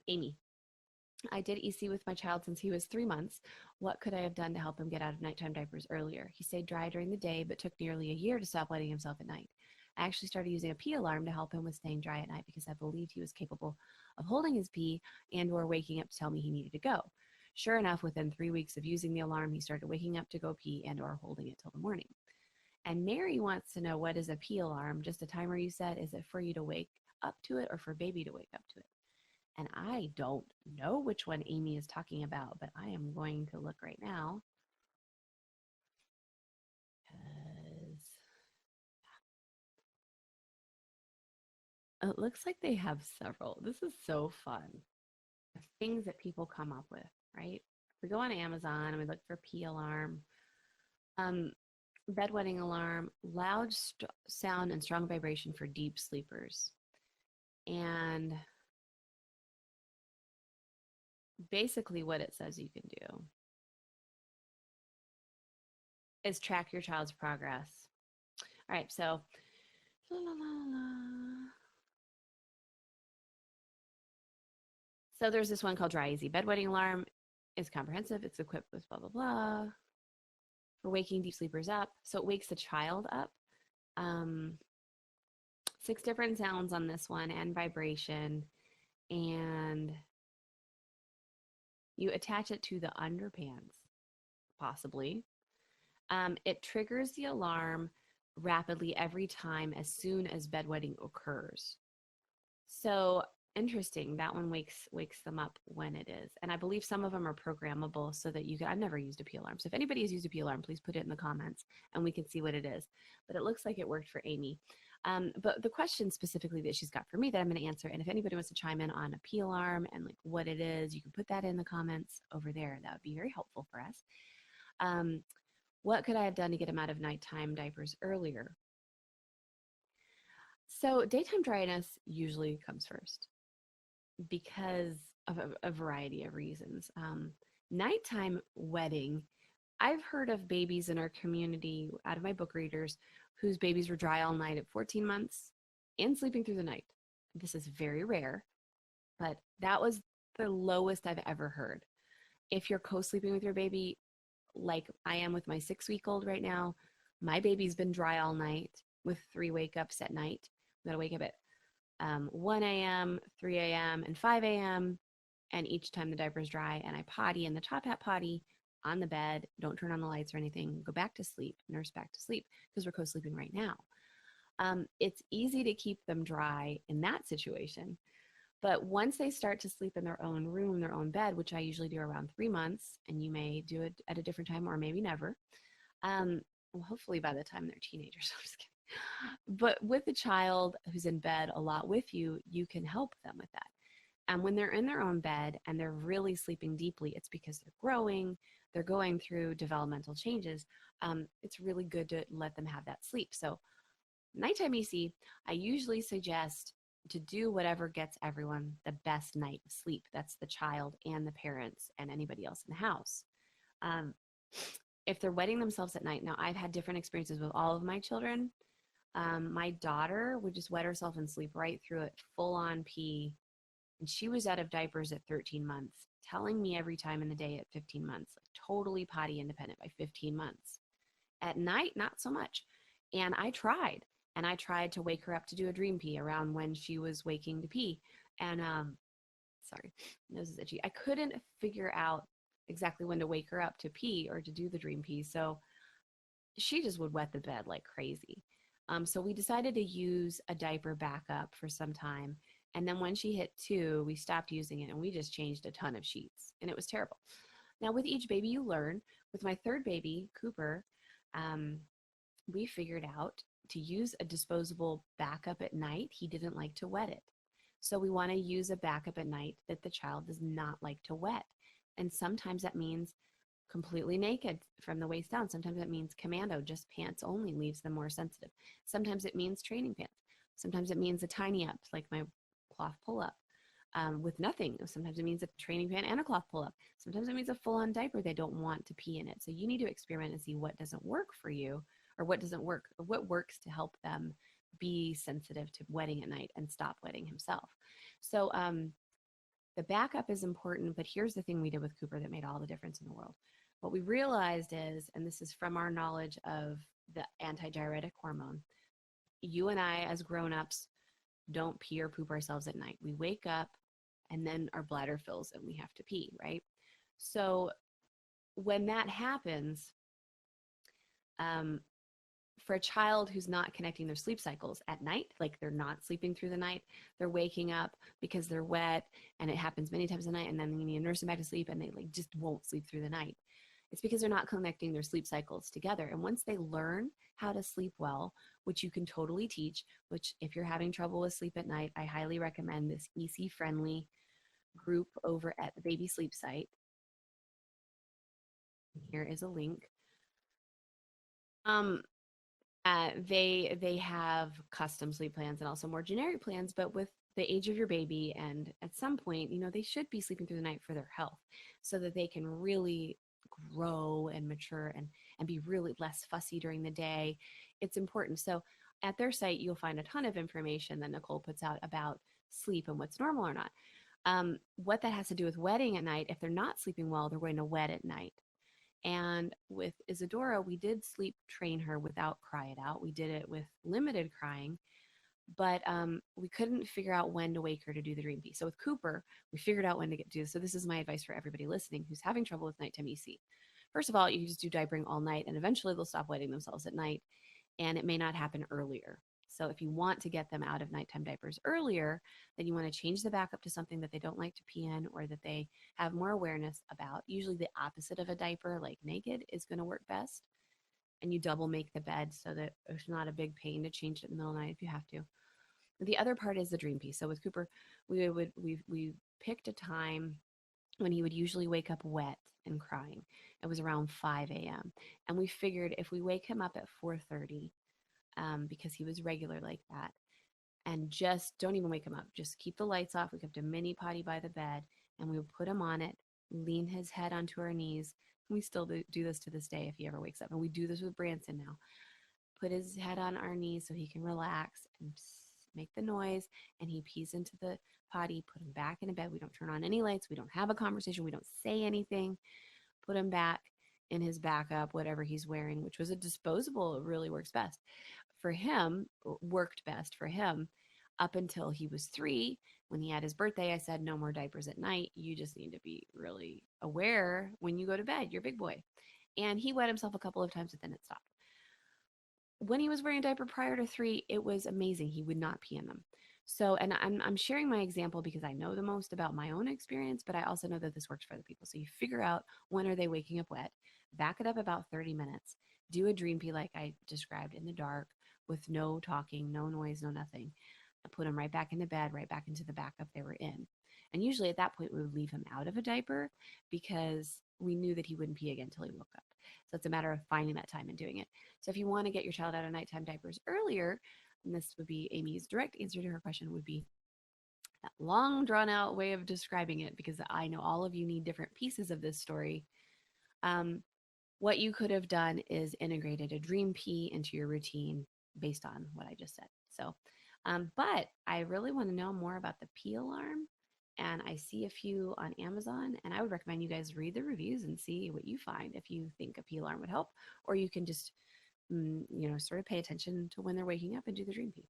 Amy, I did EC with my child since he was 3 months. What could I have done to help him get out of nighttime diapers earlier? He stayed dry during the day, but took nearly a year to stop wetting himself at night. I actually started using a pee alarm to help him with staying dry at night because I believed he was capable of holding his pee and or waking up to tell me he needed to go. Sure enough, within 3 weeks of using the alarm, he started waking up to go pee and or holding it till the morning. And Mary wants to know, what is a pee alarm? Just a timer, you said? Is it for you to wake up to it or for baby to wake up to it? And I don't know which one Amy is talking about, but I am going to look right now because it looks like they have several. This is so fun. Things that people come up with, right? We go on Amazon and we look for pee alarm, um, bedwetting alarm, loud sound and strong vibration for deep sleepers. And basically what it says you can do is track your child's progress. All right, so la, la, la, la. So there's this one called Dry Easy Bedwetting Alarm. It's comprehensive. It's equipped with blah, blah, blah for waking deep sleepers up. So it wakes the child up. Um, 6 different sounds on this one and vibration. And you attach it to the underpants, possibly. It triggers the alarm rapidly every time as soon as bedwetting occurs. So interesting. That one wakes them up when it is. And I believe some of them are programmable so that you can, I've never used a P alarm. So if anybody has used a P alarm, please put it in the comments and we can see what it is. But it looks like it worked for Amy. But the question specifically that she's got for me that I'm going to answer, and if anybody wants to chime in on a P alarm and like what it is, you can put that in the comments over there. That would be very helpful for us. What could I have done to get him out of nighttime diapers earlier? So daytime dryness usually comes first because of a variety of reasons. Nighttime wetting, I've heard of babies in our community out of my book readers whose babies were dry all night at 14 months and sleeping through the night. This is very rare, but that was the lowest I've ever heard. If you're co-sleeping with your baby, like I am with my 6-week-old right now, my baby's been dry all night with 3 wake ups at night. I'm going to wake up at 1 a.m., 3 a.m., and 5 a.m. And each time the diaper's dry and I potty in the top hat potty on the bed, don't turn on the lights or anything, go back to sleep, nurse back to sleep because we're co-sleeping right now. It's easy to keep them dry in that situation. But once they start to sleep in their own room, their own bed, which I usually do around 3 months, and you may do it at a different time or maybe never. Well, hopefully by the time they're teenagers. I'm just kidding. But with a child who's in bed a lot with you, you can help them with that. And when they're in their own bed and they're really sleeping deeply, it's because they're growing, they're going through developmental changes. It's really good to let them have that sleep. So nighttime EC, I usually suggest to do whatever gets everyone the best night of sleep. That's the child and the parents and anybody else in the house. Um, if they're wetting themselves at night, now I've had different experiences with all of my children. My daughter would just wet herself and sleep right through it, full on pee. And she was out of diapers at 13 months, telling me every time in the day at 15 months, like totally potty independent by 15 months. At night, not so much. And I tried to wake her up to do a dream pee around when she was waking to pee. And sorry, nose is itchy. I couldn't figure out exactly when to wake her up to pee or to do the dream pee. So she just would wet the bed like crazy. So we decided to use a diaper backup for some time. And then when she hit 2, we stopped using it and we just changed a ton of sheets. And it was terrible. Now, with each baby, you learn. With my 3rd baby, Cooper, we figured out to use a disposable backup at night. He didn't like to wet it. So we want to use a backup at night that the child does not like to wet. And sometimes that means completely naked from the waist down. Sometimes it means commando, just pants only, leaves them more sensitive. Sometimes it means training pants. Sometimes it means a tiny up, like my cloth pull-up with nothing. Sometimes it means a training pant and a cloth pull-up. Sometimes it means a full-on diaper. They don't want to pee in it. So you need to experiment and see what doesn't work for you or what doesn't work or what works to help them be sensitive to wetting at night and stop wetting himself. So The backup is important, but here's the thing we did with Cooper that made all the difference in the world. What we realized is, and this is from our knowledge of the antidiuretic hormone, you and I, as grown-ups, don't pee or poop ourselves at night. We wake up and then our bladder fills and we have to pee, right? So when that happens, um, for a child who's not connecting their sleep cycles at night, like they're not sleeping through the night, they're waking up because they're wet, and it happens many times a night, and then you need to nurse them back to sleep and they like just won't sleep through the night. It's because they're not connecting their sleep cycles together. And once they learn how to sleep well, which you can totally teach, which if you're having trouble with sleep at night, I highly recommend this EC friendly group over at the Baby Sleep site. Here is a link. Um, they have custom sleep plans and also more generic plans, but with the age of your baby, and at some point, they should be sleeping through the night for their health, so that they can really grow and mature and be really less fussy during the day. It's important. So at their site, you'll find a ton of information that Nicole puts out about sleep and what's normal or not. What that has to do with wetting at night, if they're not sleeping well, they're going to wet at night. And with Isadora, we did sleep train her without cry it out. We did it with limited crying, but we couldn't figure out when to wake her to do the dream pee. So with Cooper, we figured out when to do this. So this is my advice for everybody listening who's having trouble with nighttime EC. First of all, you just do diapering all night, and eventually they'll stop wetting themselves at night, and it may not happen earlier. So if you want to get them out of nighttime diapers earlier, then you want to change the backup to something that they don't like to pee in or that they have more awareness about. Usually the opposite of a diaper, like naked, is going to work best. And you double make the bed so that it's not a big pain to change it in the middle of the night if you have to. The other part is the dream piece. So with Cooper, we picked a time when he would usually wake up wet and crying. It was around 5 a.m. And we figured if we wake him up at 4:30, because he was regular like that, and just don't even wake him up. Just keep the lights off. We kept a mini potty by the bed, and we would put him on it, lean his head onto our knees. We still do this to this day if he ever wakes up. And we do this with Branson now. Put his head on our knees so he can relax and make the noise, and he pees into the potty, put him back in bed. We don't turn on any lights. We don't have a conversation. We don't say anything. Put him back in his backup, whatever he's wearing, which was a disposable. It really works best for him, worked best for him up until he was 3. When he had his birthday, I said, no more diapers at night. You just need to be really aware when you go to bed. You're a big boy. And he wet himself a couple of times, but then it stopped. When he was wearing a diaper prior to 3, it was amazing. He would not pee in them. So, and I'm sharing my example because I know the most about my own experience, but I also know that this works for other people. So you figure out when are they waking up wet, back it up about 30 minutes, do a dream pee like I described in the dark with no talking, no noise, no nothing. I put them right back into bed, right back into the backup they were in. And usually at that point, we would leave him out of a diaper because we knew that he wouldn't pee again until he woke up. So it's a matter of finding that time and doing it. So if you want to get your child out of nighttime diapers earlier, and this would be Amy's direct answer to her question, would be that long drawn out way of describing it, because I know all of you need different pieces of this story. Um, what you could have done is integrated a dream pee into your routine based on what I just said. So, but I really want to know more about the pee alarm. And I see a few on Amazon, and I would recommend you guys read the reviews and see what you find if you think a pee alarm would help, or you can just, sort of pay attention to when they're waking up and do the dream pee.